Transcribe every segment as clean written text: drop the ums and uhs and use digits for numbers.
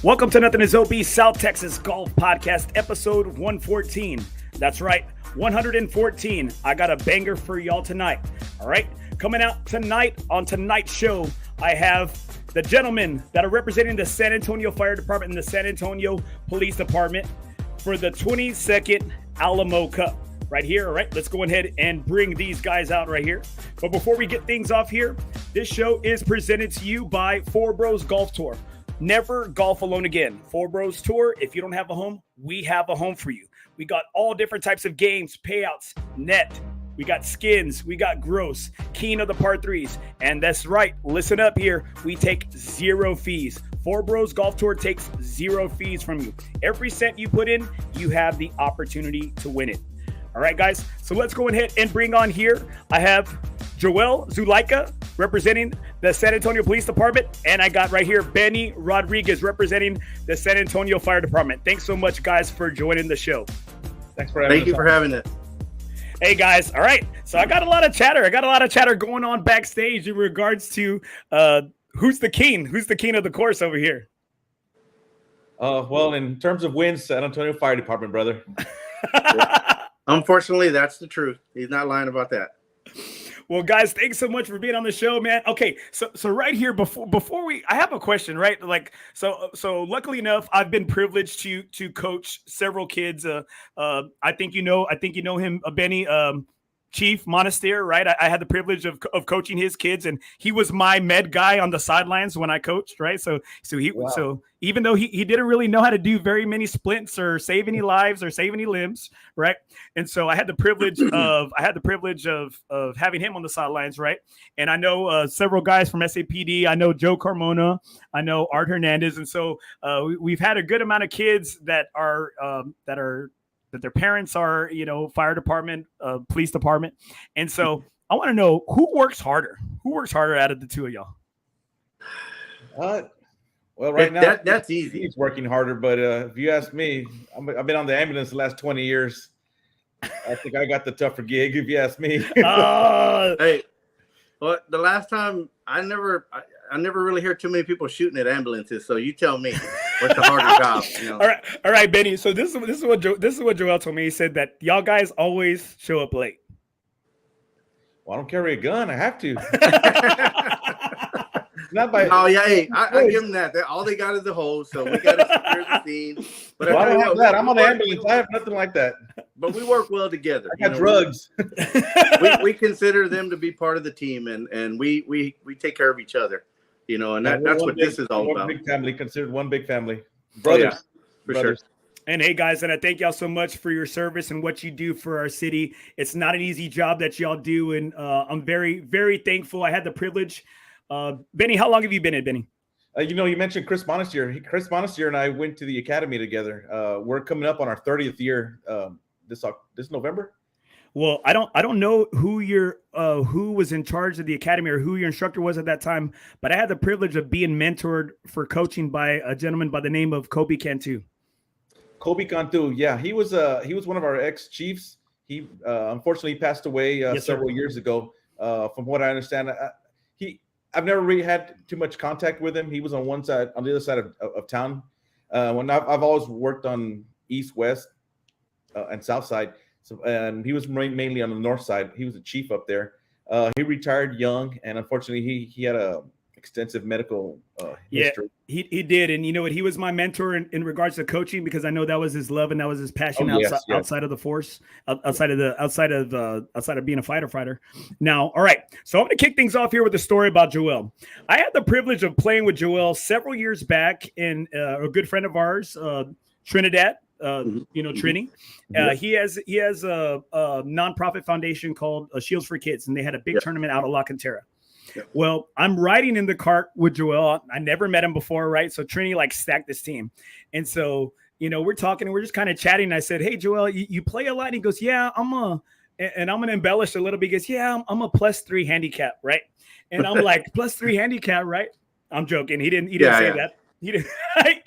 Welcome to Nothing is OB South Texas Golf Podcast, episode 114. That's right, 114. I got a banger for y'all tonight. All right, coming out tonight on tonight's show, I have the gentlemen that are representing the San Antonio Fire Department and the San Antonio Police Department for the 22nd Alamo Cup. Right here, all right, let's go ahead and bring these guys out right here. But before we get things off here, this show is presented to you by FOREBROS Golf Tour. Never golf alone again. FOREBROS Tour, if you don't have a home, we have a home for you. We got all different types of games, payouts, net. We got skins, we got gross, keen of the par threes. And that's right, listen up here. We take zero fees. FOREBROS Golf Tour takes zero fees from you. Every cent you put in, you have the opportunity to win it. All right, guys, so let's go ahead and bring on here. I have Zulaica representing the San Antonio Police Department, and I got right here Benny Rodriguez representing the San Antonio Fire Department. Thanks so much, guys, for joining the show. Thanks for having us. Thank you for having us. Hey, guys. All right, so I got a lot of chatter going on backstage in regards to who's the king of the course over here. Well, in terms of wins, San Antonio Fire Department, brother. Unfortunately, that's the truth. He's not lying about that. Well, guys, thanks so much for being on the show, man. Okay, so right here before I have a question, right? Like, so luckily enough, I've been privileged to coach several kids. I think you know him, Benny. Chief Monastery, right? I had the privilege of coaching his kids, and he was my med guy on the sidelines when I coached, right? So even though he didn't really know how to do very many splints or save any lives or save any limbs, right? And so I had the privilege of having him on the sidelines, right? And I know several guys from SAPD. I know Joe Carmona. I know Art Hernandez, and so we've had a good amount of kids that their parents are, fire department, police department. And so I want to know who works harder out of the two of y'all? Well, right now that's easy. He's working harder, but if you ask me, I've been on the ambulance the last 20 years. I think I got the tougher gig, if you ask me. Hey, well, the last time I never really hear too many people shooting at ambulances. So you tell me what's the harder job? All right, Benny. So this is what Joel told me. He said that y'all guys always show up late. Well, I don't carry a gun. I have to. Not by. Oh yeah, hey, I give them that. All they got is the hose, so we got to secure the scene. But I don't have that. I'm on the ambulance. I have nothing like that. But we work well together. I got drugs. We consider them to be part of the team, and we take care of each other. And that's what this is all about. Big family, considered one big family. Brothers. For sure. And hey, guys, and I thank y'all so much for your service and what you do for our city. It's not an easy job that y'all do, and I'm very, very thankful. I had the privilege. Benny, how long have you been in, Benny? You mentioned Chris Monastery. Chris Monastery and I went to the academy together. We're coming up on our 30th year this November. Well, I don't know who was in charge of the academy or who your instructor was at that time, but I had the privilege of being mentored for coaching by a gentleman by the name of Kobe Cantu. Kobe Cantu, yeah, he was one of our ex-chiefs. He unfortunately passed away several years ago. From what I understand, I've never really had too much contact with him. He was on the other side of town. When I've always worked on east, west, and south side. So, and he was mainly on the north side. He was a chief up there. He retired young, and unfortunately, he had a extensive medical history. Yeah, he did, and you know what? He was my mentor in regards to coaching because I know that was his love and that was his passion outside of the force, outside of being a fighter. Now, all right, so I'm going to kick things off here with a story about Joel. I had the privilege of playing with Joel several years back, and a good friend of ours, Trinidad. Trini. He has a nonprofit foundation called Shields for Kids, and they had a big tournament out of La Cantera. Yep. Well, I'm riding in the cart with Joel. I never met him before, right? So Trini stacked this team, and so we're talking and we're just kind of chatting. And I said, "Hey, Joel, you play a lot?" And he goes, "Yeah, I'm gonna embellish a little bit." He goes, "Yeah, I'm a +3 handicap, right?" And I'm like, "+3 handicap, right?" I'm joking. He didn't say that. He didn't.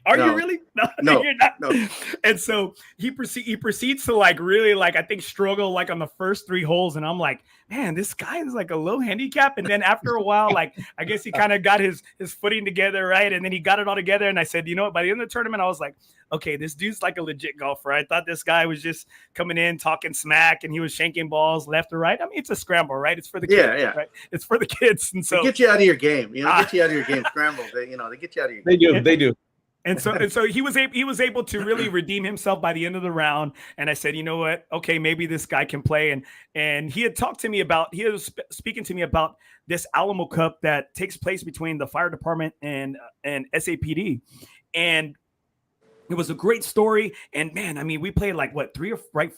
Are you really? No, you're not. No. And so he proceeds to really I think struggle on the first 3 holes, and I'm like, man, this guy is like a low handicap. And then after a while, like, I guess he kind of got his footing together, right? And then he got it all together. And I said, you know what? By the end of the tournament, I was like, okay, this dude's like a legit golfer. I thought this guy was just coming in, talking smack, and he was shanking balls left or right. I mean, it's a scramble, right? It's for the kids, right? It's for the kids. And so they get you out of your game, get you out of your game. Scrambles, they get you out of your game. They do. And so he was able to really redeem himself by the end of the round. And I said, you know what? Okay, maybe this guy can play. And he had was speaking to me about this Alamo Cup that takes place between the fire department and SAPD. And it was a great story. And man, I mean, we played like 4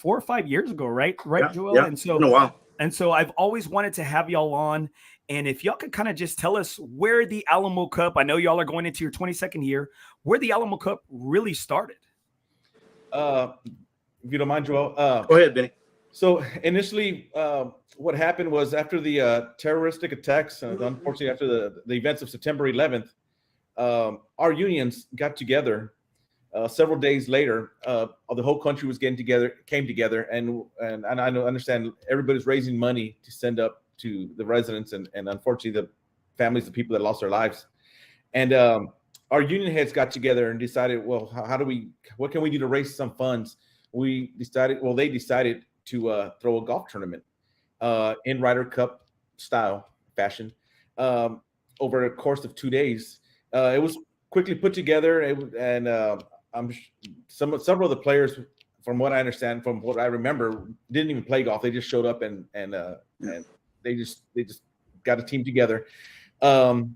or 5 years ago, right? Right, Joel? Yeah. And so, been a while. And so I've always wanted to have y'all on. And if y'all could kind of just tell us where the Alamo Cup, I know y'all are going into your 22nd year, where the Alamo Cup really started. If you don't mind, Joel. Go ahead, Benny. So initially, what happened was after the terroristic attacks, unfortunately after the events of September 11th, our unions got together. Several days later, the whole country came together, and I understand everybody's raising money to send up to the residents and unfortunately the families of people that lost their lives. And our union heads got together and decided, well, what can we do to raise some funds? They decided to throw a golf tournament in Ryder Cup style fashion over a course of 2 days. It was quickly put together, and several of the players, from what I understand, from what I remember, didn't even play golf. They just showed up and they just got a team together. Several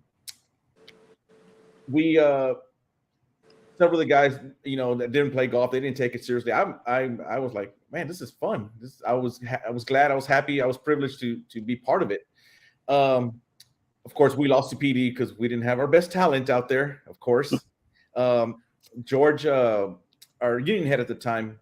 of the guys, that didn't play golf, they didn't take it seriously. I was like, man, this is fun. I was glad, I was happy, I was privileged to be part of it. Of course, we lost to PD because we didn't have our best talent out there. Of course, George, our union head at the time,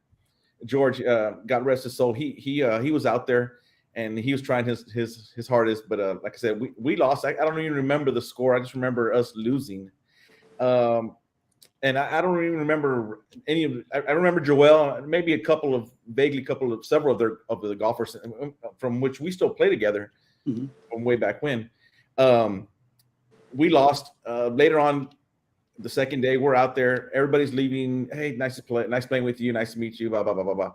George, God rest his soul. He was out there and he was trying his hardest, but like I said, we lost. I don't even remember the score. I just remember us losing. And I don't even remember any of. I remember Joel, maybe several of the golfers from which we still play together from way back when. We lost. Later on, the second day, we're out there. Everybody's leaving. Hey, nice playing with you. Nice to meet you. Blah blah blah blah blah.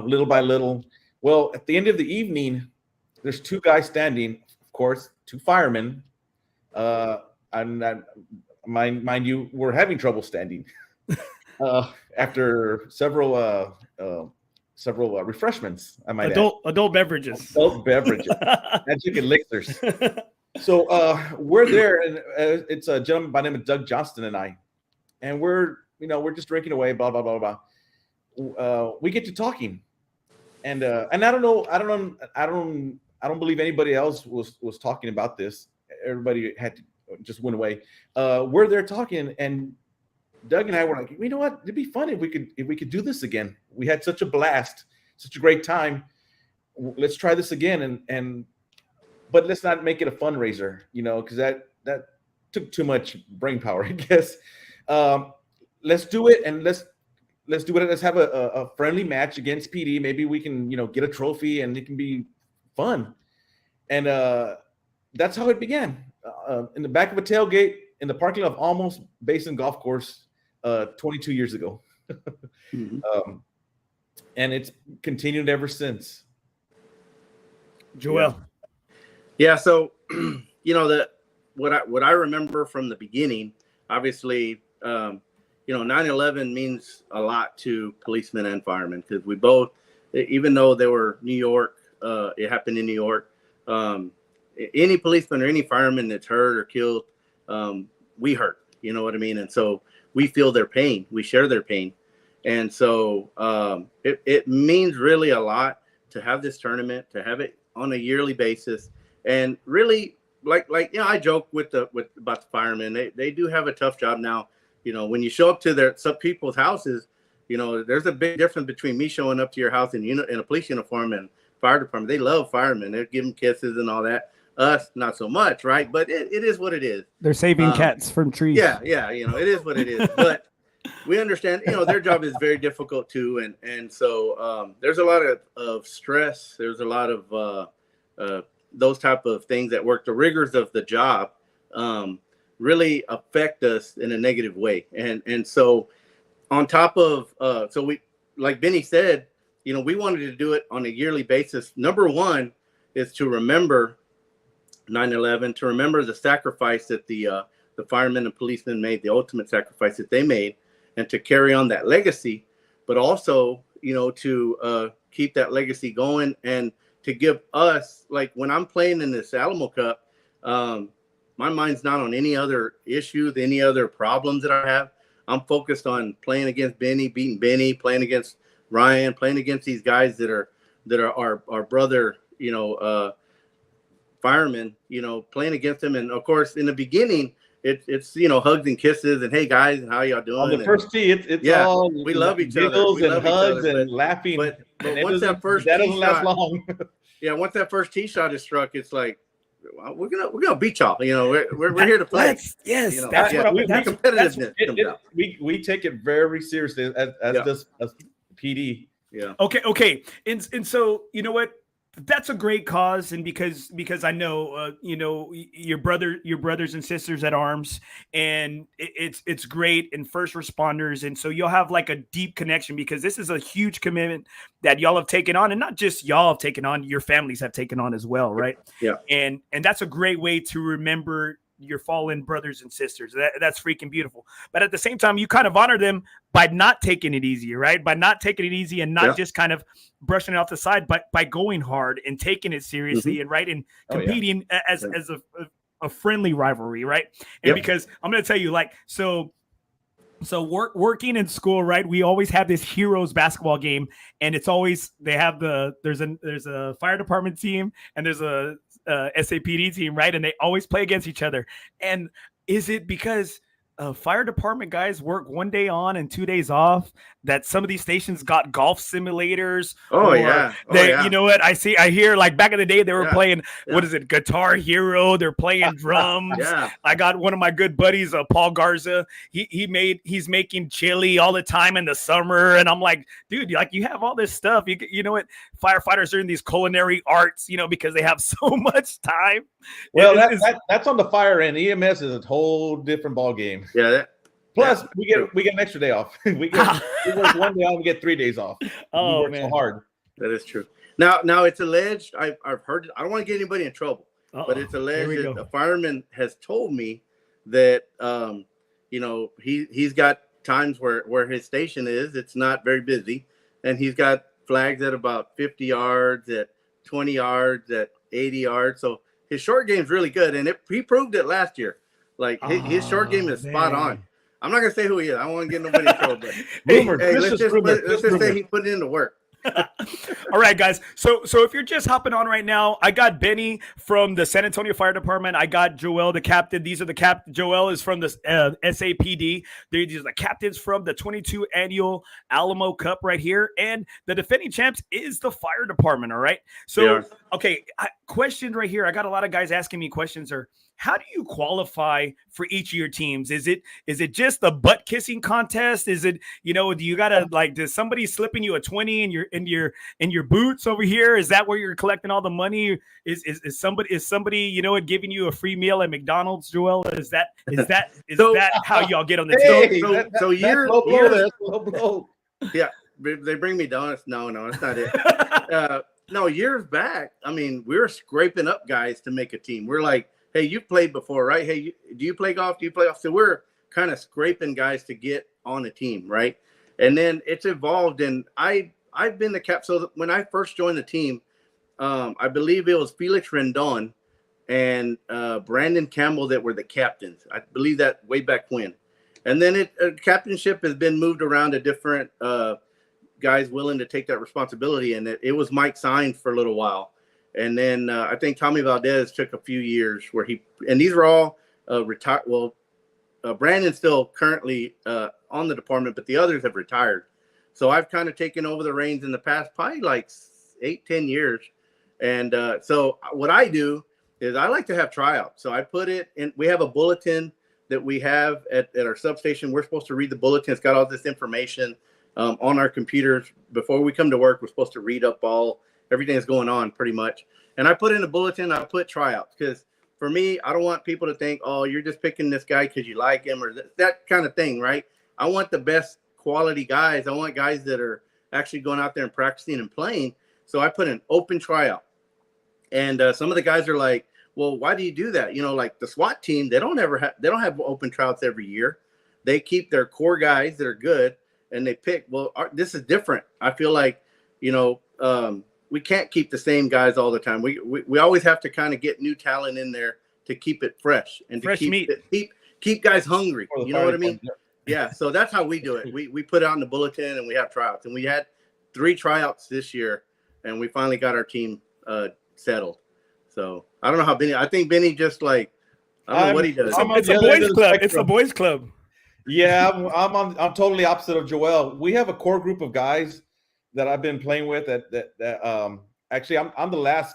Little by little. Well, at the end of the evening, there's two guys standing. Of course, two firemen. Mind you, we're having trouble standing after several refreshments. I might adult beverages. Adult beverages, magic elixirs. So we're there, and it's a gentleman by the name of Doug Johnston and I, and we're just drinking away. Blah blah blah blah. We get to talking, and I don't believe anybody else was talking about this. Everybody had to. Just went away. We're there talking, and Doug and I were like, you know what? It'd be fun if we could do this again. We had such a blast, such a great time. Let's try this again, but let's not make it a fundraiser, because that took too much brain power, I guess. Let's do it, and let's do it. Let's have a friendly match against PD. Maybe we can, get a trophy, and it can be fun. And that's how it began. In the back of a tailgate in the parking lot of Almost Basin Golf Course 22 years ago. And it's continued ever since. Joel. Yeah, so what I remember from the beginning, obviously 9/11 means a lot to policemen and firemen, because we both, even though they were New York, it happened in New York. Any policeman or any fireman that's hurt or killed, we hurt, you know what I mean? And so we feel their pain, we share their pain. And so it means really a lot to have this tournament, to have it on a yearly basis. And really, like I joke about the firemen. They do have a tough job now. When you show up to some people's houses, there's a big difference between me showing up to your house in a police uniform and fire department. They love firemen. They give them kisses and all that. Us, not so much, right? But it is what it is. They're saving cats from trees. Yeah, it is what it is. But we understand, their job is very difficult too, and so there's a lot of stress. There's a lot of those type of things at work, the rigors of the job, really affect us in a negative way. And so on top of, so we, like Benny said, you know, we wanted to do it on a yearly basis. Number one is to remember 9/11, to remember the sacrifice that the firemen and policemen made, the ultimate sacrifice that they made, and to carry on that legacy, but also, you know, to keep that legacy going and to give us, like when I'm playing in this Alamo Cup, my mind's not on any other issues, any other problems that I have. I'm focused on playing against Benny, beating Benny, playing against Ryan, playing against these guys that are our brother, you know, firemen, you know, playing against them. And of course, in the beginning, it's you know, hugs and kisses and hey guys, and how y'all doing? On the first tee, it's yeah, all we love each other. We and love hugs each other, and laughing. But and once that first that doesn't tee last shot, long. yeah, once that first tee shot is struck, it's like we're gonna beat y'all. You know, we're here to play. Yes, you know, that's what we take it very seriously as PD. Yeah. Okay. And so, you know what? That's a great cause, and because I know, you know, your brothers and sisters at arms, and it's great, and first responders, and so you'll have like a deep connection because this is a huge commitment that y'all have taken on, and not just y'all have taken on, your families have taken on as well, right? Yeah. And that's a great way to remember your fallen brothers and sisters. That's freaking beautiful. But at the same time, you kind of honor them by not taking it easy, right? By not taking it easy and not just kind of brushing it off the side, but by going hard and taking it seriously and right and competing as a friendly rivalry, right? And because I'm going to tell you, like, so working in school, right? We always have this heroes basketball game, and it's always there's a fire department team and there's a SAPD team, right? And they always play against each other. And is it because fire department guys work 1 day on and 2 days off that some of these stations got golf simulators? You know what? I hear like back in the day they were playing what is it, Guitar Hero? They're playing drums. I got one of my good buddies, Paul Garza. He's making chili all the time in the summer, and I'm like, dude, like you have all this stuff. You know what? Firefighters are in these culinary arts, you know, because they have so much time. Well, that's on the fire end. EMS is a whole different ball game. Yeah. Plus, we get an extra day off. we work 1 day off, we get 3 days off. Oh, we work so hard. That is true. Now it's alleged. I've heard it. I don't want to get anybody in trouble, but it's alleged that a fireman has told me that you know, he's got times where his station is. It's not very busy, and he's got flags at about 50 yards, at 20 yards, at 80 yards. So his short game's really good, and he proved it last year. Like his short game is spot on. I'm not gonna say who he is. I don't want to get nobody in trouble. But let's just say he put it into work. All right, guys. So if you're just hopping on right now, I got Benny from the San Antonio Fire Department. I got Joel, the captain. These are the captain. Joel is from the SAPD. These are the captains from the 22 Annual Alamo Cup right here. And the defending champs is the fire department. All right. So, okay. Question right here. I got a lot of guys asking me questions. How do you qualify for each of your teams? Is it just the butt kissing contest? Is it, you know, do you gotta like, does somebody slipping you a 20 in your boots over here? Is that where you're collecting all the money? Is somebody, you know, giving you a free meal at McDonald's, Joel? Is that how y'all get on the team? So years, yeah, they bring me donuts. No, that's not it. No, years back, I mean, we were scraping up guys to make a team. We're like, hey, you played before, right? Hey, do you play golf? Do you play golf? So we're kind of scraping guys to get on a team, right? And then it's evolved, and I've been the cap. So when I first joined the team, I believe it was Felix Rendon and Brandon Campbell that were the captains. I believe that way back when. And then captainship has been moved around to different guys willing to take that responsibility, and it was Mike Sines for a little while. And then I think Tommy Valdez took a few years where and these are all retired. Well, Brandon's still currently on the department, but the others have retired. So I've kind of taken over the reins in the past, probably like 8-10 years. And so what I do is I like to have tryouts. So I put it in, we have a bulletin that we have at our substation. We're supposed to read the bulletin. It's got all this information on our computers. Before we come to work, we're supposed to read up everything that's going on pretty much. And I put in a bulletin, I put tryouts, because for me, I don't want people to think, oh, you're just picking this guy because you like him or that kind of thing, right? I want the best quality guys. I want guys that are actually going out there and practicing and playing. So I put an open tryout. And some of the guys are like, well, why do you do that? You know, like the SWAT team, they don't have open tryouts every year. They keep their core guys that are good, and they pick. Well, this is different. I feel like, you know, we can't keep the same guys all the time. We always have to kind of get new talent in there to keep it fresh and to keep guys hungry. You know what I mean? Yeah. So that's how we do it. We put it on the bulletin and we have tryouts, and we had 3 tryouts this year, and we finally got our team settled. So I don't know how Benny. I think Benny just like I don't know what he does. It's a boys club. It's a boys club. Yeah, I'm totally opposite of Joel. We have a core group of guys that I've been playing with. That actually I'm the last.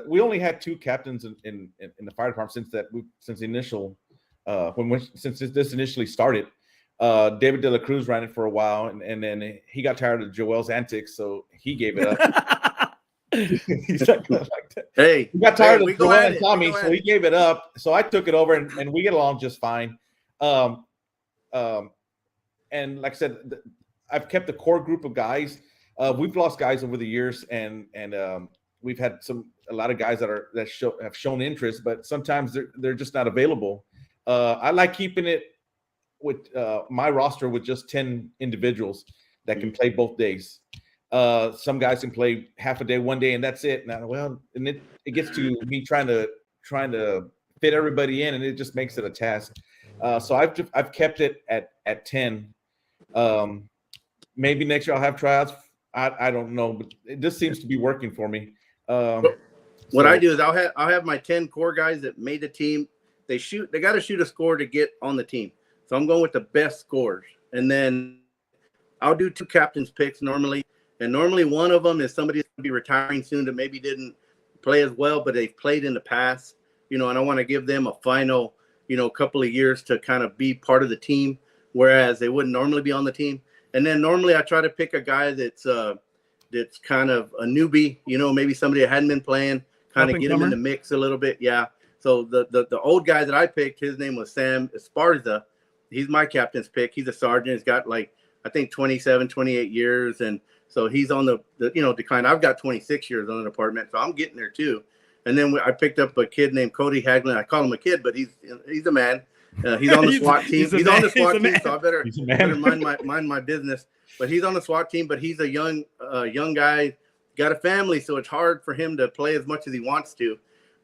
We only had 2 captains in the fire department since this initially started. David De La Cruz ran it for a while, and then he got tired of Joel's antics, so he gave it up. He's like that. Hey, he got tired of Joel and Tommy, so he gave it up. So I took it over, and we get along just fine. And like I said, I've kept the core group of guys. We've lost guys over the years, and we've had a lot of guys that have shown interest, but sometimes they're just not available. I like keeping it with my roster with just 10 individuals that can play both days. Some guys can play half a day, one day, and that's it. And it gets to me trying to fit everybody in, and it just makes it a task. So I've kept it at 10. Maybe next year I'll have tryouts. I don't know, but this seems to be working for me. What I do is I'll have my 10 core guys that made the team. They got to shoot a score to get on the team. So I'm going with the best scores, and then I'll do 2 captains picks normally. And normally one of them is somebody that's going to be retiring soon that maybe didn't play as well, but they've played in the past, you know, and I want to give them a final, you know, couple of years to kind of be part of the team, whereas they wouldn't normally be on the team. And then normally I try to pick a guy that's kind of a newbie, you know, maybe somebody that hadn't been playing, kind of get him in the mix a little bit. Yeah. So the old guy that I picked, his name was Sam Esparza. He's my captain's pick. He's a sergeant. He's got like, I think 27, 28 years. And so he's on the decline. I've got 26 years on the department, so I'm getting there too. And then I picked up a kid named Cody Haglin. I call him a kid, but he's a man. He's on the SWAT team. He's on the SWAT team, so I better mind my business. But he's on the SWAT team, but he's a young guy, got a family, so it's hard for him to play as much as he wants to.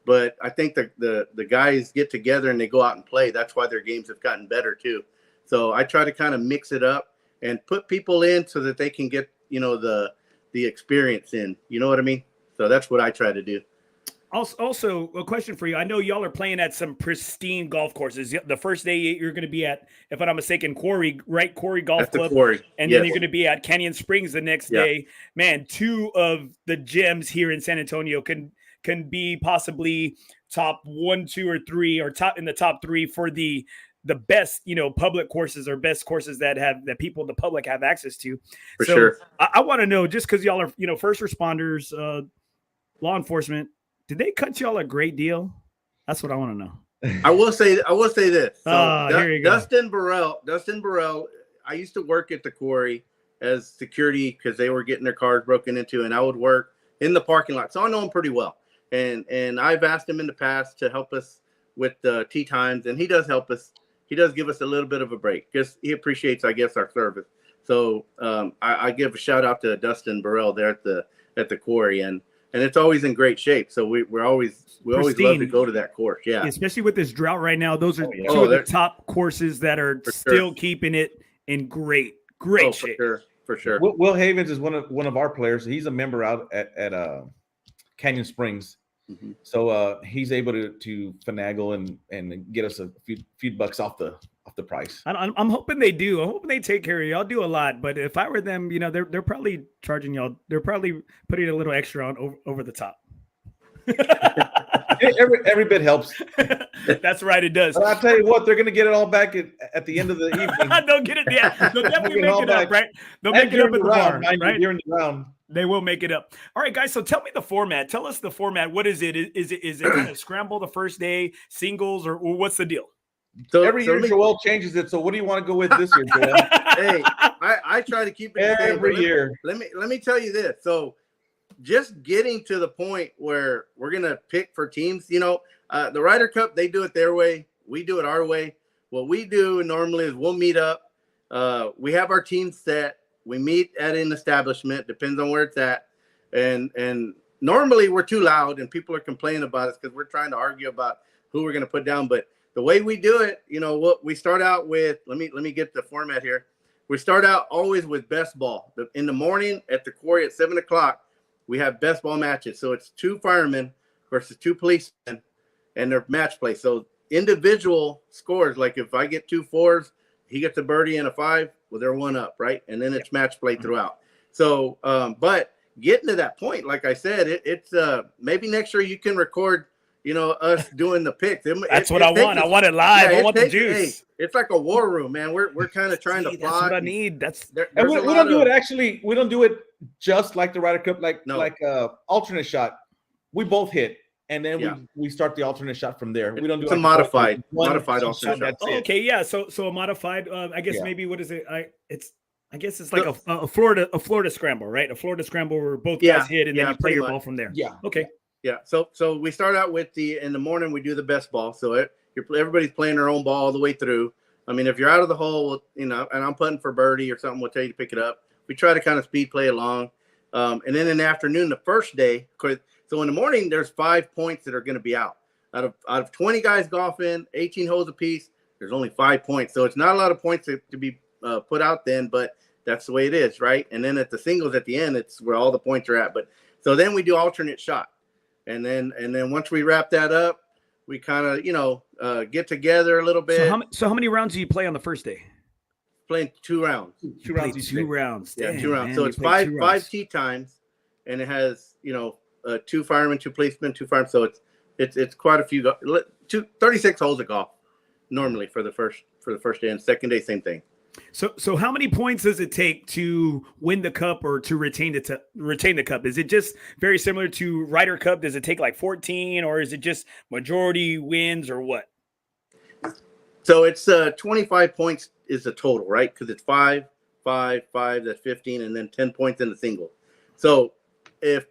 But I think the guys get together and they go out and play. That's why their games have gotten better too. So I try to kind of mix it up and put people in so that they can get, you know, the experience in. You know what I mean? So that's what I try to do. Also, a question for you. I know y'all are playing at some pristine golf courses. The first day you're going to be at, if I'm not mistaken, Quarry Golf Club. Quarry. And then you're going to be at Canyon Springs the next day. Man, 2 of the gyms here in San Antonio can be possibly top 1, 2, or 3, or top in the top 3 for the best, you know, public courses or best courses that people, the public, have access to. For sure. I want to know, just because y'all are, you know, first responders, law enforcement, did they cut y'all a great deal? That's what I want to know. I will say this. So here you go. Dustin Burrell. I used to work at the quarry as security because they were getting their cars broken into, and I would work in the parking lot. So I know him pretty well. And I've asked him in the past to help us with the tee times, and he does help us. He does give us a little bit of a break because he appreciates, I guess, our service. So I give a shout out to Dustin Burrell there at the quarry, and it's always in great shape. So we always love to go to that course. Yeah, especially with this drought right now. those are 2 of the top courses that are still keeping it in great shape. For sure. Will Havens is one of our players. He's a member out at Canyon Springs. Mm-hmm. So he's able to finagle and get us a few bucks off the price. I'm hoping they do. I'm hoping they take care of you. Y'all do a lot, but if I were them, you know, they're probably charging y'all. They're probably putting a little extra on over the top. every bit helps. That's right, it does. But I'll tell you what, they're going to get it all back at the end of the evening. They'll get it. Yeah, they'll definitely make it up, right? They'll make it up at the bar, right? During the round. They will make it up. All right, guys. So tell me the format. Tell us the format. What is it? Is it a scramble the first day, singles, or what's the deal? So every year Joel changes it. So what do you want to go with this year, Joel? Hey, I try to keep it every year. Let me tell you this. So just getting to the point where we're gonna pick for teams. The Ryder Cup, they do it their way. We do it our way. What we do normally is we'll meet up. We have our team set. We meet at an establishment, depends on where it's at. And normally we're too loud and people are complaining about us because we're trying to argue about who we're going to put down. But the way we do it, what we start out with, let me get the format here. We start out always with best ball. In the morning at the quarry at 7:00, we have best ball matches. So it's 2 firemen versus 2 policemen and their match play. So individual scores, like if I get 2 4s, he gets a birdie and a 5, well, they're 1 up, right? And then it's match play throughout. So, but getting to that point, like I said, it's maybe next year you can record, us doing the picks. That's what I want. I want it live. I want the juice. Hey, it's like a war room, man. We're kind of trying to plot. That's what I need. And we don't do it actually. We don't do it just like the Ryder Cup, like alternate shot. We both hit. And then we start the alternate shot from there. We don't do a modified alternate shot. Okay, yeah. So a modified. I guess maybe what is it? I guess it's like a Florida scramble, right? A Florida scramble where both guys hit and then you play your ball from there. Yeah. Okay. Yeah. So we start out with in the morning we do the best ball. So everybody's playing their own ball all the way through. I mean, if you're out of the hole, and I'm putting for birdie or something, we'll tell you to pick it up. We try to kind of speed play along, and then in the afternoon, the first day, so in the morning, there's 5 points that are going to be out. Out of 20 guys golfing, 18 holes apiece, there's only 5 points. So it's not a lot of points to be put out then, but that's the way it is, right? And then at the singles at the end, it's where all the points are at. But so then we do alternate shot. And then once we wrap that up, we kind of, get together a little bit. So how many rounds do you play on the first day? Playing 2 rounds. Two rounds. Yeah, Damn, 2 rounds. Man, So it's five tee times, and it has, 2 firemen, 2 policemen, 2 firemen. So it's quite a few. 36 holes of golf normally for the first day, and second day same thing. So how many points does it take to win the cup or to retain the cup? Is it just very similar to Ryder Cup? Does it take like 14, or is it just majority wins, or what? So it's 25 points is the total, right? Because it's 5, that's 15, and then 10 points in the single. So if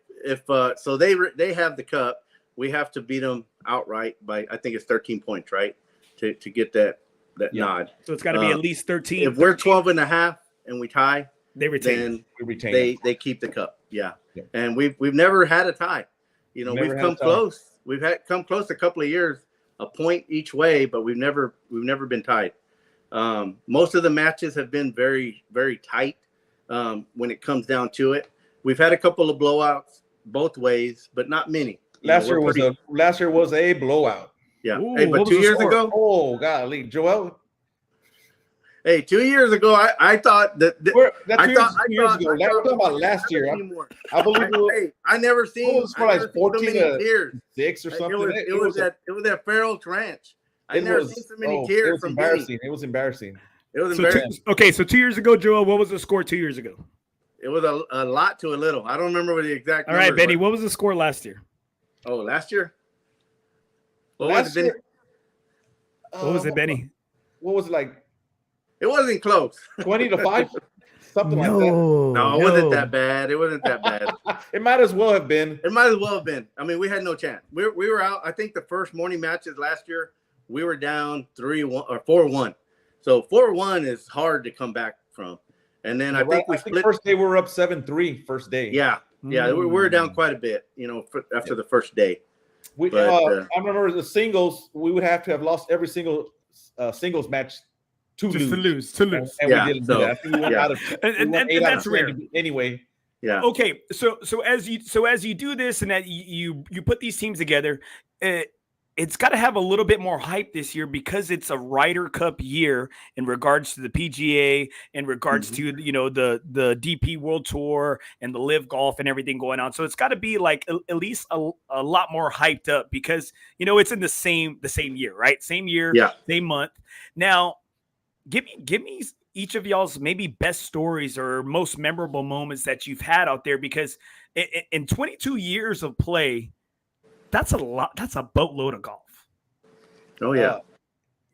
so they have the cup, we have to beat them outright by, I think it's 13 points, right? To get that nod. So it's got to be at least 13. If we're 12 and a half and we tie, they retain. Then we retain. They keep the cup. Yeah. And we've never had a tie. We've come close. We've come close a couple of years, a point each way, but we've never been tied. Most of the matches have been very, very tight when it comes down to it. We've had a couple of blowouts both ways, but not many. Last year was a blowout. Yeah. Ooh, hey, but 2 years ago, oh golly, Joel. Hey, 2 years ago, I thought that. We're talking about last year. I believe I never seen. It was for like 14 to 6 or something. It was at Farrell Ranch. I never seen so many tears from embarrassing. It was embarrassing. Okay, so 2 years ago, Joel, what was the score 2 years ago? It was a lot to a little. I don't remember what the exact. All right, Benny, what was the score last year? Oh, last year. What was it, Benny? What was it like? It wasn't close. 20-5, something like that. No, it wasn't that bad. It might as well have been. I mean, we had no chance. We were out. I think the first morning matches last year, we were down 3-1 or 4-1. So 4-1 is hard to come back from. And then I think we split. First day we were up 7-3. First day. Yeah, we were down quite a bit. After the first day. I remember the singles. We would have to have lost every single singles match to lose. And we didn't do that. We went out of, and that's rare. Anyway. Yeah. Okay. So as you do this and that you put these teams together, it's got to have a little bit more hype this year because it's a Ryder Cup year in regards to the PGA, in regards to the DP World Tour and the Live Golf and everything going on. So it's got to be like at least a lot more hyped up because it's in the same year, right? Same year, same month. Now, give me each of y'all's maybe best stories or most memorable moments that you've had out there, because in 22 years of play, that's a lot. That's a boatload of golf. Oh yeah.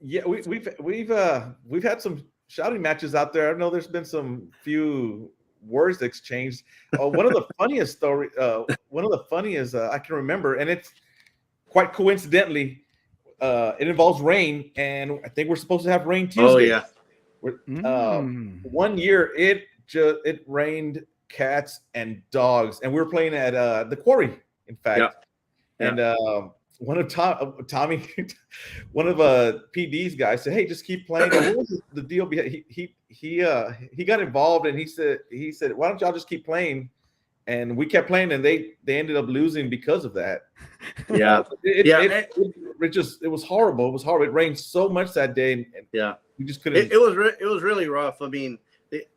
Yeah, we've had some shouting matches out there. I know there's been some few words exchanged. One of the funniest I can remember, and it's quite coincidentally, it involves rain, and I think we're supposed to have rain Tuesday. Oh yeah. 1 year it rained cats and dogs, and we were playing at the quarry, in fact. Yeah. And one of Tommy, one of PD's guys said, "Hey, just keep playing." What was the deal? He got involved, and he said, "Why don't y'all just keep playing?" And we kept playing, and they ended up losing because of that. Yeah, it was horrible. It was horrible. It rained so much that day, and we just couldn't. It was really rough. I mean,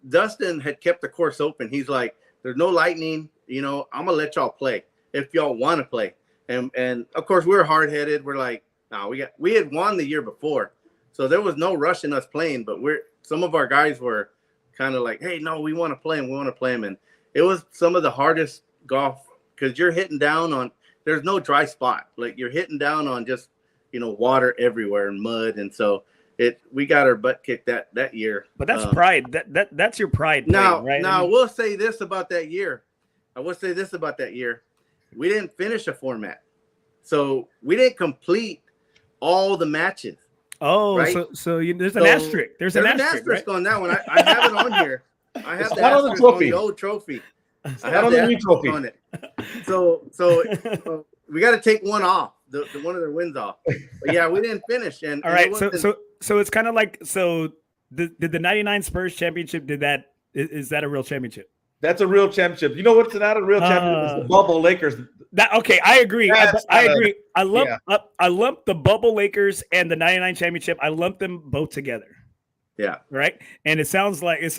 Dustin had kept the course open. He's like, "There's no lightning. I'm gonna let y'all play if y'all want to play." And of course, we were hard headed. We're like, "No, we had won the year before, so there was no rush in us playing." But some of our guys were kind of like, "Hey, no, we want to play him. We want to play him." And it was some of the hardest golf because you're hitting down on. There's no dry spot. Like you're hitting down on just water everywhere and mud, and so we got our butt kicked that year. But that's pride. That's your pride. Now, right? Now I will say this about that year. We didn't finish a format, so we didn't complete all the matches. Oh, right? so there's an asterisk. There's an asterisk right? on that one. I have it on here. I have the asterisk on the old trophy. I have the new trophy on it. So we got to take one off, the one of their wins off. But yeah, we didn't finish. And all right, so it's kind of like did the '99 Spurs championship? Is that a real championship? That's a real championship. You know what's not a real championship? It's the Bubble Lakers. Okay, I agree. I agree. I lump the Bubble Lakers and the '99 championship. I lump them both together. Yeah. Right. And it sounds like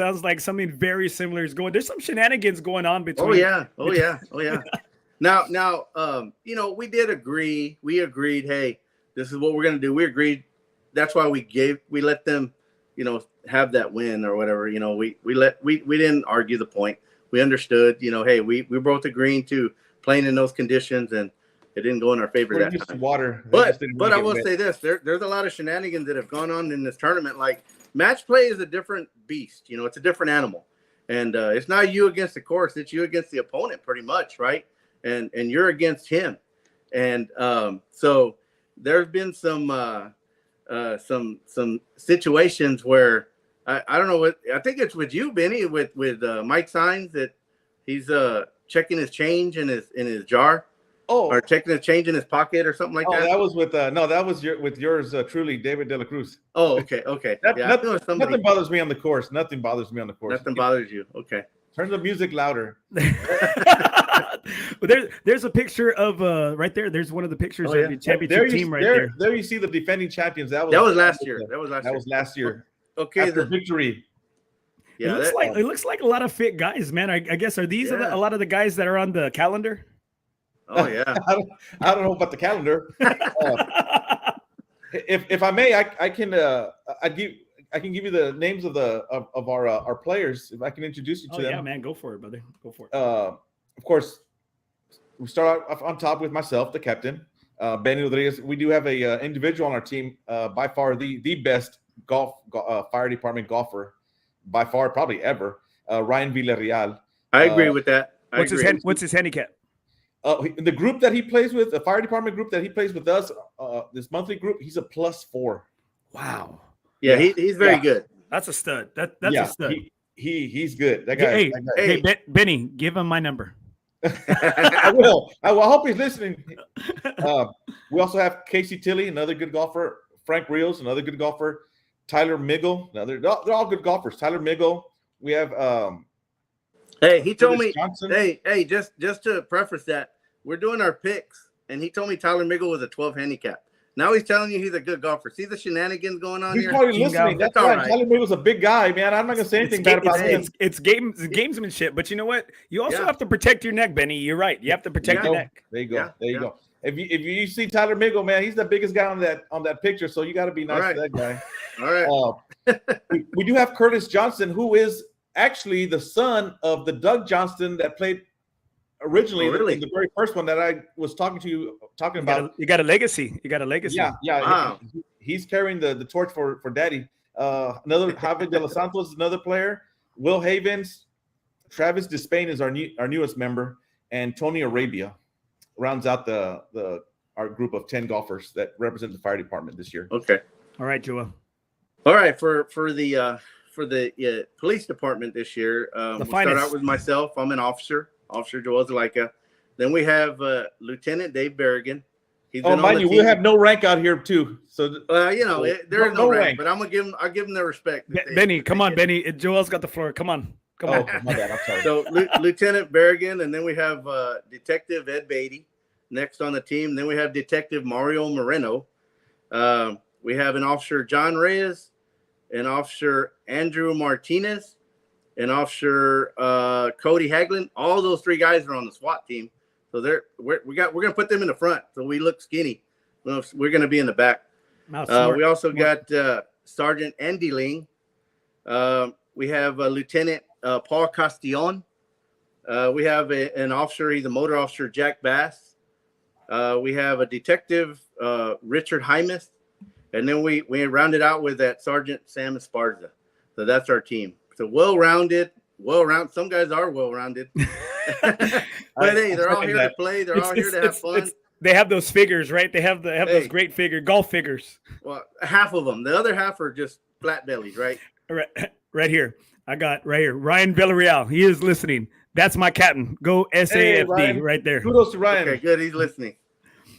something very similar is going. There's some shenanigans going on between. Oh yeah. Now, we did agree. We agreed. Hey, this is what we're gonna do. We agreed. That's why we let them, have that win or whatever. We didn't argue the point. We understood. Hey, we both agreeing to playing in those conditions, and it didn't go in our favor that time. Water, but I will say this: there's a lot of shenanigans that have gone on in this tournament. Like match play is a different beast. It's a different animal, and it's not you against the course; it's you against the opponent, pretty much, right? And you're against him, and so there's been some situations where I don't know what I think it's with you, Benny, with Mike Signs that he's checking his change in his jar. Oh, or checking his change in his pocket or something like that. That was with that was with yours truly, David De La Cruz. Oh, okay. Nothing bothers me on the course. Nothing bothers me on the course. Nothing bothers you. Okay. Turn the music louder. There's a picture of right there. There's one of the pictures of the championship team right there. There you see the defending champions. That was last year. That was last year. Okay, the victory. Yeah, it looks like a lot of fit guys, man. I guess are these a lot of the guys that are on the calendar? Oh yeah. I don't know about the calendar. If I may, I can give you the names of our players. If I can introduce you to them. Yeah, man, go for it, brother. Go for it. Of course, we start off on top with myself, the captain, Benny Rodriguez. We do have a individual on our team, by far the best fire department golfer, by far probably ever, Ryan Villarreal. I agree with that. What's his handicap? The group that he plays with, the fire department group that he plays with us, this monthly group, he's a +4. Wow. Yeah, he's very good. That's a stud. That's a stud. He's good. That guy. Hey, Benny, give him my number. I will. I hope he's listening. We also have Casey Tilley, another good golfer. Frank Rios, another good golfer. Tyler Miggle, they're all good golfers. Tyler Miggle. We have. Hey, he told me. Johnson. Hey, just to preface that, we're doing our picks, and he told me Tyler Miggle was a 12 handicap. Now he's telling you he's a good golfer. See the shenanigans going on here? He's probably listening. That's all right. Tyler Miggle's a big guy, man. I'm not going to say anything bad about him. It's gamesmanship. But you know what? You also have to protect your neck, Benny. You're right. You have to protect your neck. There you go. There you go. If you see Tyler Miggle, man, he's the biggest guy on that picture. So you got to be nice to that guy. All right. We do have Curtis Johnson, who is actually the son of the Doug Johnston that played originally in the very first one that I was talking about. You got a legacy. You got a legacy. Yeah. Wow. He's carrying the torch for Daddy. Another Javier De Los Santos is another player. Will Havens, Travis Despain is our newest member, and Tony Arabia rounds out our group of 10 golfers that represent the fire department this year. Okay. All right, Joel. All right, for the police department this year, we'll start out with myself. I'm an officer Joel Zulaica. Then we have Lieutenant Dave Berrigan. Mind you, we have no rank out here too. So there is no rank, but I'll give them their respect. Benny, come on, Benny. Joel's got the floor. Come on. Okay, my bad. I'm sorry. So Lieutenant Berrigan, and then we have Detective Ed Beatty next on the team. Then we have Detective Mario Moreno. We have an Officer John Reyes, an Officer Andrew Martinez, an Officer Cody Haglin. All those three guys are on the SWAT team. So we're gonna put them in the front so we look skinny. We're gonna be in the back. We also got Sergeant Andy Ling. We have Lieutenant Paul Castillon. We have an officer. He's a motor officer, Jack Bass. We have a detective, Richard Hymas, and then we rounded out with that Sergeant Sam Esparza. So that's our team. So well-rounded. Some guys are well-rounded. But hey, they're all here to play. They're all here to have fun. They have those figures, right? They have those great golf figures. Well, half of them. The other half are just flat bellies, right? Right here. I got right here. Ryan Villarreal. He is listening. That's my captain. Go SAFD right there. Kudos to Ryan. Okay, good. He's listening.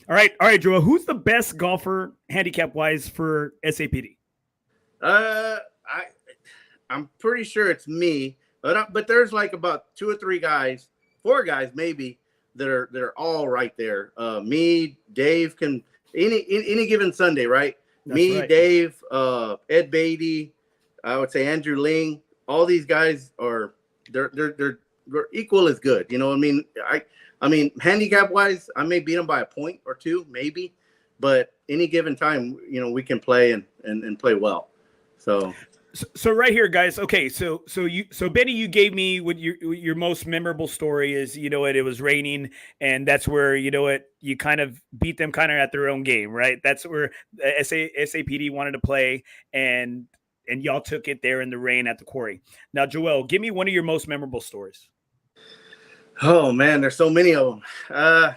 All right, Joel. Who's the best golfer handicap-wise for SAPD? I'm pretty sure it's me, but there's like about 2 or 3 guys, 4 guys maybe that are all right there. Me, Dave can any given Sunday, right? That's me, right. Dave, Ed Beatty, I would say Andrew Ling. All these guys they're equal as good. You know what I mean? I mean, handicap wise, I may beat them by a point or 2, maybe, but any given time, we can play and play well. So right here, guys. Okay, so Benny, you gave me what your most memorable story is. It was raining, and that's where you kind of beat them kind of at their own game, right? That's where SAPD wanted to play, and y'all took it there in the rain at the quarry. Now, Joel, give me one of your most memorable stories. Oh man, there's so many of them. I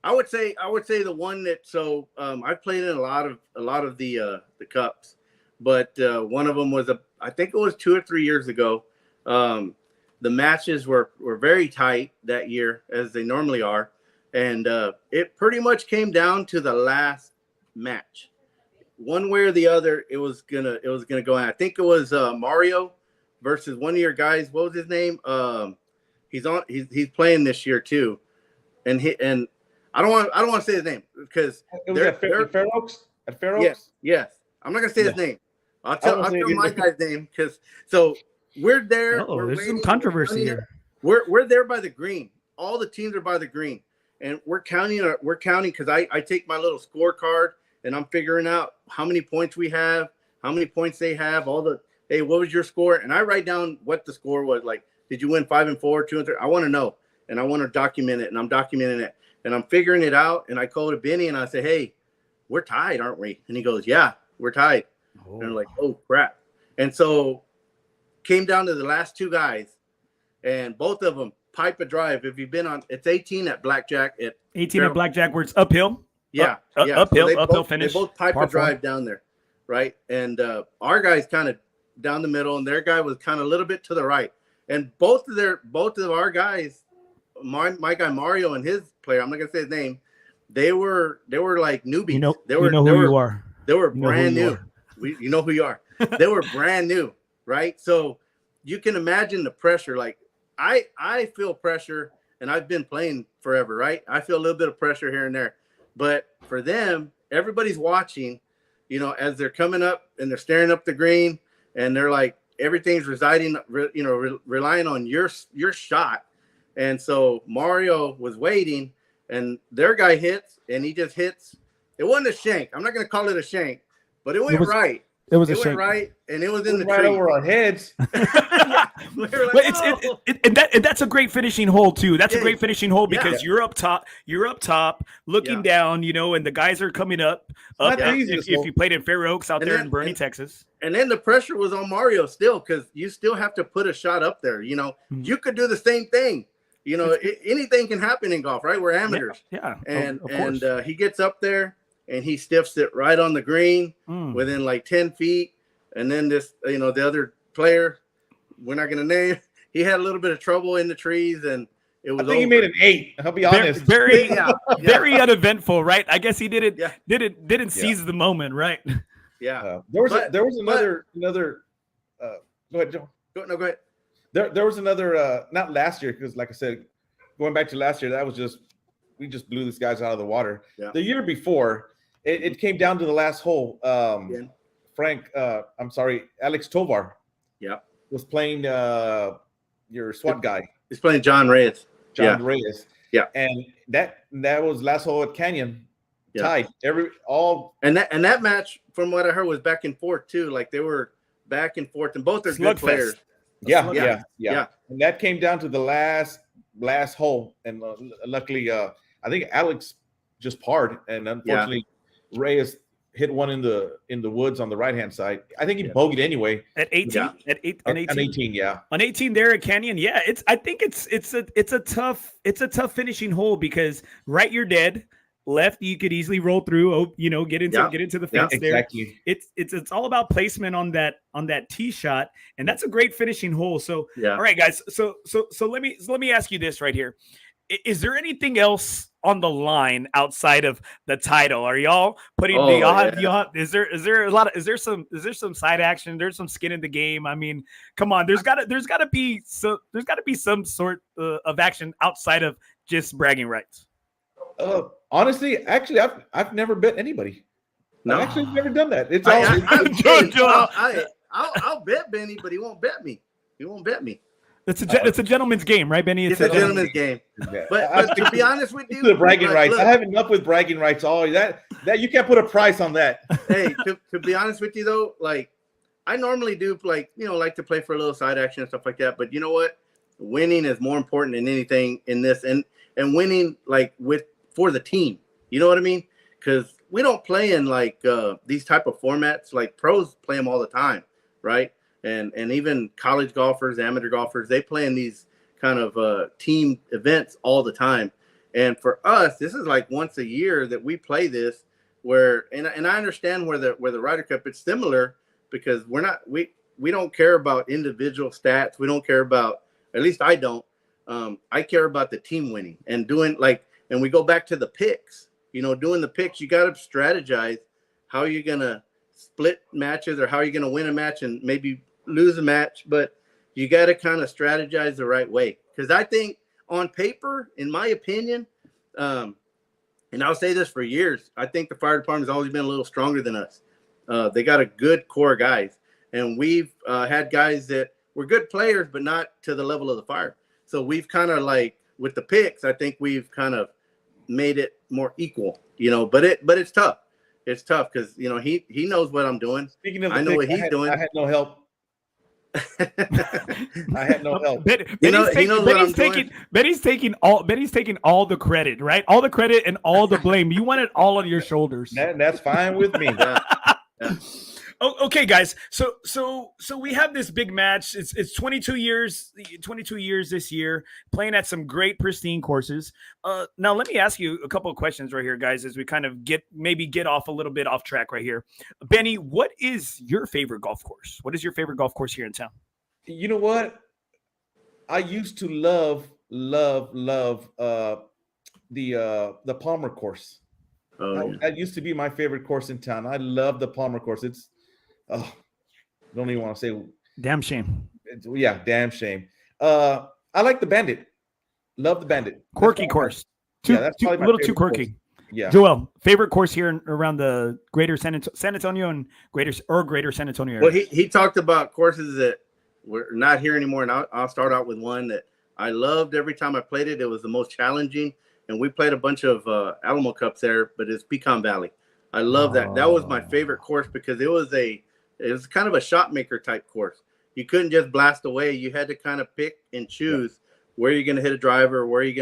would say the one that I've played in a lot of the cups. But one of them was I think it was 2 or 3 years ago. The matches were very tight that year, as they normally are, and it pretty much came down to the last match. One way or the other, it was gonna go in. I think it was Mario versus one of your guys. What was his name? He's playing this year too, and I don't want to say his name because it was at Fair Oaks. At Fair Oaks. Yes. I'm not gonna say his name. I'll tell my guy's name because we're there. There's some controversy here. We're there by the green. All the teams are by the green, and we're counting because I take my little scorecard and I'm figuring out how many points we have, how many points they have. Hey, what was your score? And I write down what the score was. Like, did you win 5 and 4, 2 and 3? I want to know, and I want to document it, and I'm documenting it, and I'm figuring it out. And I call to Benny and I say, hey, we're tied, aren't we? And he goes, yeah, we're tied. And I'm like, oh crap. And so came down to the last 2 guys, and both of them pipe a drive. If you've been on, it's 18 at Blackjack. 18 at Blackjack where it's uphill. Yeah. Uphill finish. They both pipe a drive down there, right? And our guy's kind of down the middle, and their guy was kind of a little bit to the right. And both of our guys, my guy Mario and his player, I'm not gonna say his name, they were like newbies. They were who you are. They were brand new. You know who you are. They were brand new, right? So you can imagine the pressure. Like I feel pressure, and I've been playing forever, right? I feel a little bit of pressure here and there. But for them, everybody's watching, as they're coming up and they're staring up the green, and they're like, everything's relying on your shot. And so Mario was waiting, and their guy hits, and he just hits. It wasn't a shank. I'm not going to call it a shank, but it went right. It was a went shank. right, and it was in the right tree. over our heads. We were like, and that's a great finishing hole too. That's a great finishing hole because you're up top, looking down, and the guys are coming up. If you played in Fair Oaks out there in Bernie, Texas. And then the pressure was on Mario still, because you still have to put a shot up there. You could do the same thing. Anything can happen in golf, right? We're amateurs. Yeah. And he gets up there and he stiffs it right on the green within like 10 feet. And then this, the other player, we're not going to name, he had a little bit of trouble in the trees, and it was. I think he made an 8. I'll be honest. Very uneventful, right? I guess he didn't seize the moment, right? Yeah. There was another. Go ahead, Joe. Go ahead. There was another. Not last year, because like I said, going back to last year, that was just we just blew these guys out of the water. Yeah. The year before, it came down to the last hole. Alex Tovar. Yeah. Was playing your SWAT guy. He's playing John Reyes. Reyes. Yeah. And that was last hole at Canyon. Yeah. Tied. And that match, from what I heard, was back and forth too. Like they were back and forth, and both are good players. Yeah. And that came down to the last hole, and luckily, I think Alex just parred, and unfortunately, Reyes hit one in the woods on the right hand side. I think he bogeyed anyway at 18. Yeah. On 18, yeah. On 18 there at Canyon, yeah. I think it's a tough finishing hole, because right you're dead. Left you could easily roll through, get into the fence there. Exactly. It's all about placement on that tee shot, and that's a great finishing hole. So all right, guys. So let me ask you this right here. Is there anything else on the line outside of the title? Are y'all putting is there some side action? There's some skin in the game. I mean, come on, there's gotta be some sort of action outside of just bragging rights. Honestly, actually, I've never bet anybody. No, I've actually never done that. It's I'll bet Benny, but he won't bet me. He won't bet me. It's a gentleman's game, right, Benny? It's a gentleman's game. Yeah. But to be honest with you, the bragging rights. I have enough with bragging rights. That you can't put a price on that. Hey, to be honest with you though, like I normally do, like to play for a little side action and stuff like that. But you know what? Winning is more important than anything in this, and winning like for the team. You know what I mean? Because we don't play in like these type of formats. Like pros play them all the time, right? And even college golfers, amateur golfers, they play in these kind of team events all the time. And for us, this is like once a year that we play this. Where and I understand where the Ryder Cup, it's similar, because we don't care about individual stats. We don't care about, at least I don't. I care about the team winning and doing like. And we go back to the picks. Doing the picks, you got to strategize how you're gonna split matches, or how you're gonna win a match and maybe lose a match, but you got to kind of strategize the right way. Because I think on paper, in my opinion, and I'll say this for years, I think the fire department has always been a little stronger than us. They got a good core of guys, and we've had guys that were good players, but not to the level of the fire. So we've kind of like with the picks, I think we've kind of made it more equal, but it's tough. It's tough because he knows what I'm doing. Speaking of, I know what he's doing. I had no help. I had no help. Benny's taking all the credit, right? All the credit and all the blame. You want it all on your shoulders. That's fine with me. Yeah. Oh, okay, guys. So we have this big match. It's 22 years this year, playing at some great pristine courses. Now let me ask you a couple of questions right here, guys, as we kind of get off a little bit off track right here. Benny, what is your favorite golf course? What is your favorite golf course here in town? You know what? I used to love the Palmer course. That used to be my favorite course in town. I love the Palmer course. Don't even want to say. Damn shame. Damn shame. I like the Bandit. Love the Bandit. Quirky course. That's a little too quirky. Course. Yeah. Joel, favorite course here around the greater San Antonio and greater San Antonio area. Well, he talked about courses that we're not here anymore, and I'll start out with one that I loved every time I played it. It was the most challenging, and we played a bunch of Alamo Cups there, but it's Pecan Valley. I love that. That was my favorite course because it was kind of a shot maker type course. You couldn't just blast away. You had to kind of pick and choose where you're going to hit a driver, you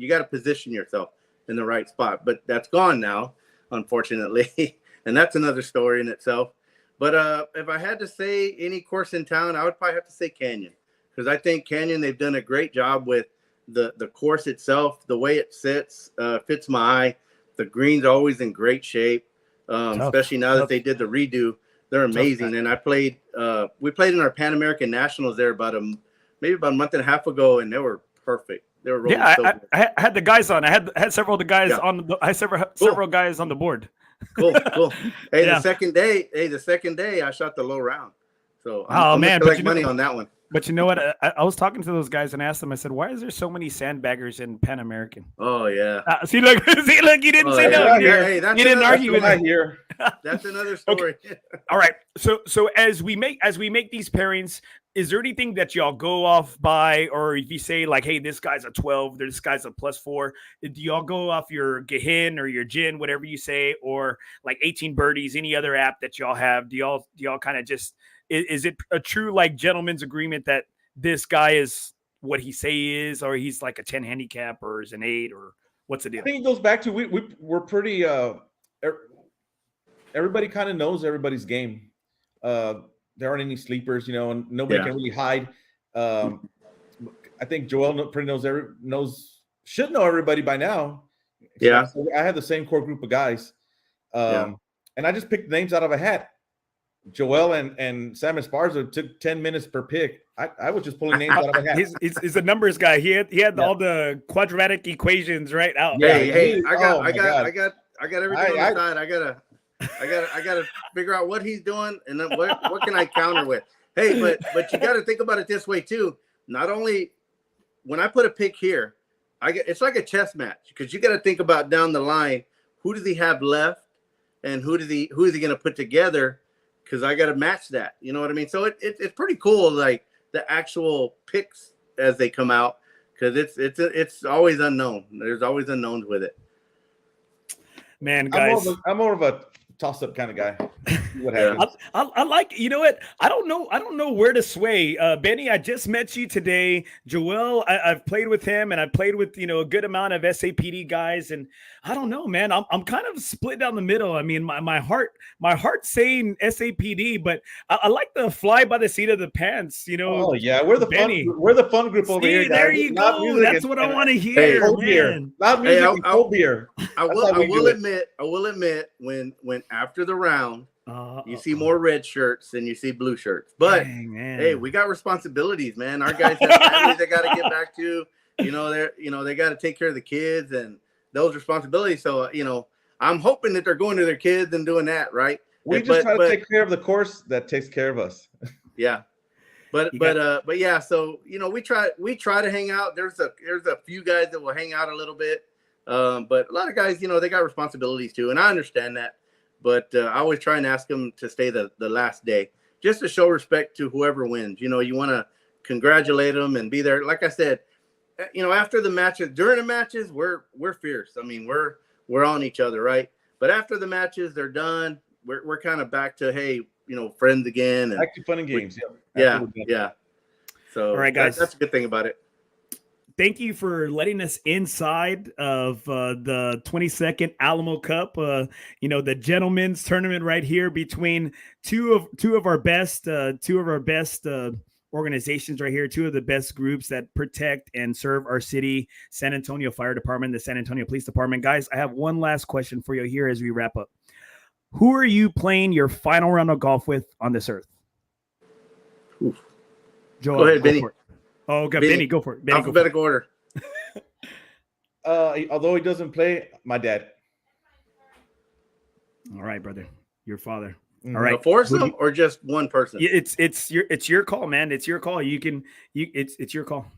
got to position yourself in the right spot. But that's gone now, unfortunately. And that's another story in itself. But if I had to say any course in town, I would probably have to say Canyon, because I think Canyon, they've done a great job with the course itself, the way it sits, fits my eye. The greens are always in great shape, especially now that they did the redo. They're amazing. And we played in our Pan American Nationals there maybe about a month and a half ago, and they were perfect. They were rolling I had the guys on. I had several of the guys on. I had several guys on the board. Cool. Hey, the second day, I shot the low round. So I'm man, collect money on that one. But you know what? I was talking to those guys and asked them. I said, "Why is there so many sandbaggers in Pan American?" Oh yeah. See, look, you didn't say no. Hey, you didn't argue with me here. That's another story. Okay. All right. So as we make these pairings, is there anything that y'all go off by, or if you say like, "Hey, this guy's a 12, this guy's a +4," do y'all go off your Gehin or your Gin, whatever you say, or like 18 birdies, any other app that y'all have? Do y'all kind of just is it a true like gentleman's agreement that this guy is what he say he is, or he's like a 10 handicap, or is an 8, or what's the deal? I think it goes back to we're pretty. Everybody kind of knows everybody's game. There aren't any sleepers, and nobody can really hide. I think Joel pretty should know everybody by now. Yeah, so I had the same core group of guys, and I just picked names out of a hat. Joel and Sam Esparza took 10 minutes per pick. I was just pulling names out of a hat. He's a numbers guy. He had all the quadratic equations right out. Hey, I got everything on the side. I gotta figure out what he's doing and then what can I counter with. Hey, but you got to think about it this way too. Not only when I put a pick here, it's like a chess match, because you got to think about down the line, who does he have left and who is he going to put together? Because I got to match that. You know what I mean? So it's pretty cool, like the actual picks as they come out, because it's always unknown. There's always unknowns with it. Man, guys, I'm more of a toss-up kind of guy. What happens? I like, you know what? I don't know where to sway. Benny, I just met you today. Joel, I've played with him, and I played with a good amount of SAPD guys, and I don't know, man. I'm kind of split down the middle. I mean, my heart's saying SAPD, but I like the fly by the seat of the pants. Oh yeah, we're the fun group over here. There you go. That's what I want to hear, man. Loud music and cold beer. I will admit when after the round, you see more red shirts than you see blue shirts. But hey, we got responsibilities, man. Our guys have families they got to get back to. They got to take care of the kids and those responsibilities. So I'm hoping that they're going to their kids and doing that, right? We just try to take care of the course that takes care of us. Yeah. But yeah, so we try to hang out. There's a few guys that will hang out a little bit. But a lot of guys, they got responsibilities too, and I understand that. But I always try and ask them to stay the last day, just to show respect to whoever wins. You want to congratulate them and be there. Like I said, after the matches, during the matches, we're fierce. I mean, we're on each other, right? But after the matches, they're done. We're kind of back to, hey, friends again. And back to fun and games. Yeah. So all right, guys, that's a good thing about it. Thank you for letting us inside of the 22nd Alamo Cup. The gentlemen's tournament right here between two of our best organizations right here, two of the best groups that protect and serve our city, San Antonio Fire Department, the San Antonio Police Department. Guys, I have one last question for you here as we wrap up. Who are you playing your final round of golf with on this earth? Oof. Joel, go ahead, Benny. Oh, okay, Benny, go for it. Benny, alphabetical order. Although he doesn't play, my dad. All right, brother. Your father. Mm-hmm. All right. A foursome or just one person? It's your call, man. It's your call. It's your call.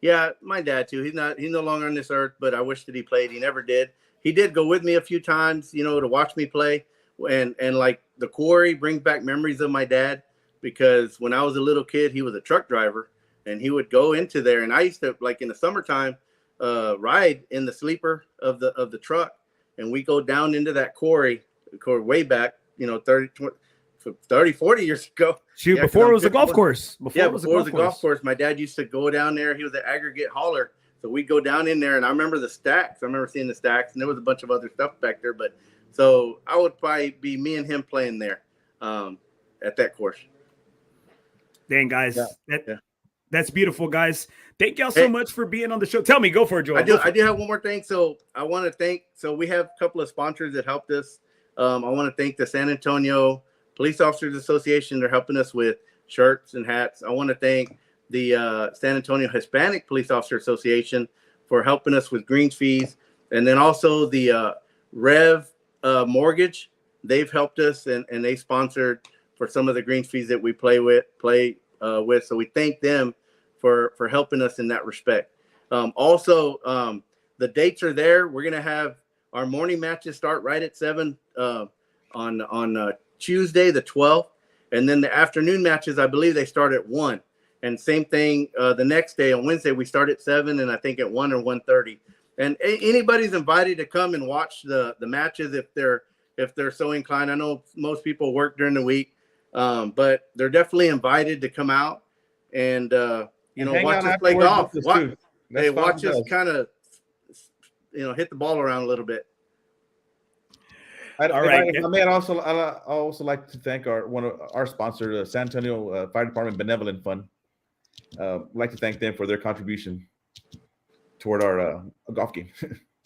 Yeah, my dad too. He's no longer on this earth, but I wish that he played. He never did. He did go with me a few times, to watch me play. And like the quarry brings back memories of my dad, because when I was a little kid, he was a truck driver and he would go into there. And I used to, like in the summertime, ride in the sleeper of the truck, and we go down into that quarry way back, 30, 40 years ago. Shoot, before it was a golf course. Before it was a golf course. My dad used to go down there. He was an aggregate hauler. So we'd go down in there, and I remember the stacks. I remember seeing the stacks, and there was a bunch of other stuff back there. But so I would probably be me and him playing there at that course. Dang, guys. That's beautiful, guys. Thank y'all so much for being on the show. Tell me, go for it, Joel. I do have one more thing. So I want to thank, we have a couple of sponsors that helped us. I want to thank the San Antonio Police Officers Association. They're helping us with shirts and hats. I want to thank the San Antonio Hispanic Police Officer Association for helping us with greens fees. And then also the Rev Mortgage. They've helped us and they sponsored for some of the greens fees that we play with. So we thank them for helping us in that respect. Also, the dates are there. We're going to have our morning matches start right at 7 on Tuesday, the 12th. And then the afternoon matches, I believe they start at 1. And same thing the next day on Wednesday, we start at 7 and I think at 1 or 1:30. And anybody's invited to come and watch the matches if they're so inclined. I know most people work during the week, but they're definitely invited to come out and watch us play golf. Watch us kind of hit the ball around a little bit. I also like to thank one of our sponsor, the San Antonio Fire Department Benevolent Fund. I'd like to thank them for their contribution toward our golf game.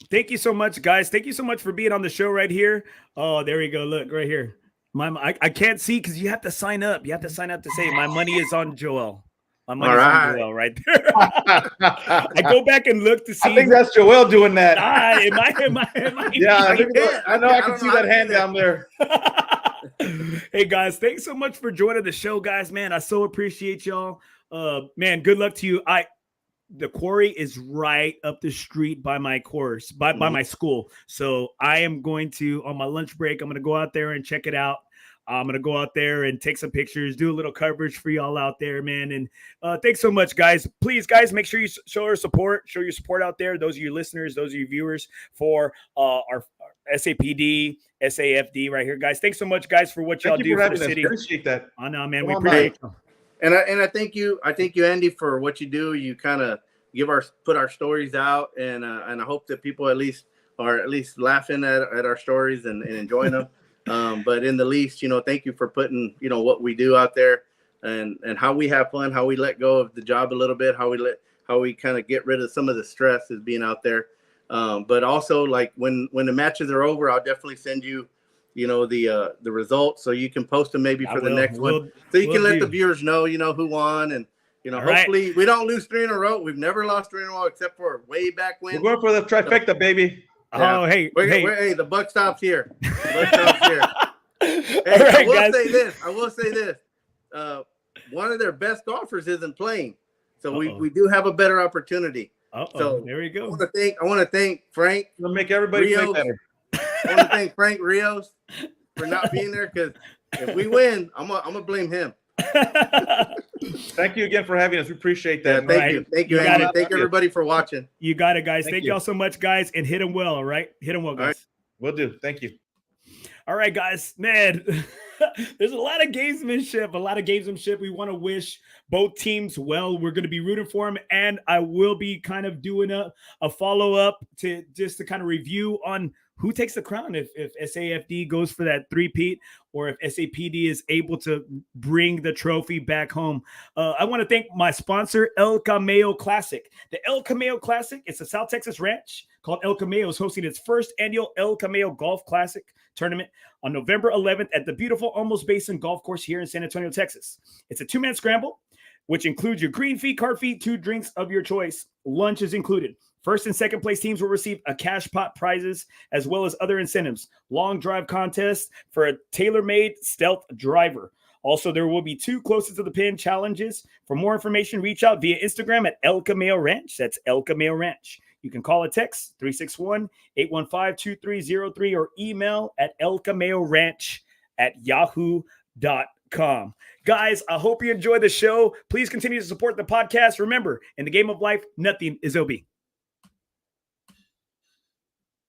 Thank you so much, guys. Thank you so much for being on the show right here. Oh, there we go. Look right here. I can't see because you have to sign up. You have to sign up to say my money is on Joel. My money is on Joel right there. I go back and look to see. I think that's Joel doing that. Am I? Yeah, I know. I can see that hand down there. Hey guys, thanks so much for joining the show, guys. Man, I so appreciate y'all. Man, good luck to you. The quarry is right up the street by my course, by my school. So I am going to, on my lunch break, I'm going to go out there and check it out. I'm going to go out there and take some pictures, do a little coverage for y'all out there, man. And thanks so much, guys. Please, guys, make sure you show your support out there. Those of you listeners, those of you viewers for our SAPD, SAFD right here, guys. Thanks so much, guys, for what y'all do for the city. Appreciate that. I know, man. We appreciate it. And I thank you, Andy, for what you do. You kind of put our stories out, and I hope that people at least laughing at our stories and enjoying them. But in the least, thank you for putting what we do out there, and how we have fun, how we let go of the job a little bit, how we kind of get rid of some of the stress as being out there. But also, like when the matches are over, I'll definitely send you the results, so you can post them maybe for the next one, so you can let the viewers know who won, and hopefully we don't lose 3 in a row. We've never lost 3 in a row except for way back when. We're going for the trifecta, baby. Yeah. Oh, hey, the buck stops here. I will say this. One of their best golfers isn't playing, so we do have a better opportunity. So there we go. I want to thank Frank. We'll make everybody play better. I want to thank Frank Rios for not being there, because if we win, I'm gonna blame him. Thank you again for having us. We appreciate that. Thank you, Andy. Thank everybody for watching. You got it, guys. Thank y'all so much, guys, and hit them well. All right, hit them well, guys. Right. Will do. Thank you. All right, guys. Man, there's a lot of gamesmanship. We want to wish both teams well. We're going to be rooting for them, and I will be kind of doing a follow-up to kind of review on who takes the crown, if SAFD goes for that three-peat, or if SAPD is able to bring the trophy back home. I want to thank my sponsor, El Cameo Classic. The El Cameo Classic, it's a South Texas ranch called El Cameo, is hosting its first annual El Cameo Golf Classic tournament on November 11th at the beautiful Almost Basin Golf Course here in San Antonio, Texas. It's a 2-man scramble, which includes your green fee, card fee, 2 drinks of your choice. Lunch is included. First and second place teams will receive a cash pot prizes as well as other incentives. Long drive contest for a tailor-made stealth driver. Also, there will be 2 closest to the pin challenges. For more information, reach out via Instagram at El Cameo Ranch. That's El Cameo Ranch. You can call or text 361-815-2303 or email at elcameoranch@yahoo.com. Guys, I hope you enjoy the show. Please continue to support the podcast. Remember, in the game of life, nothing is OB.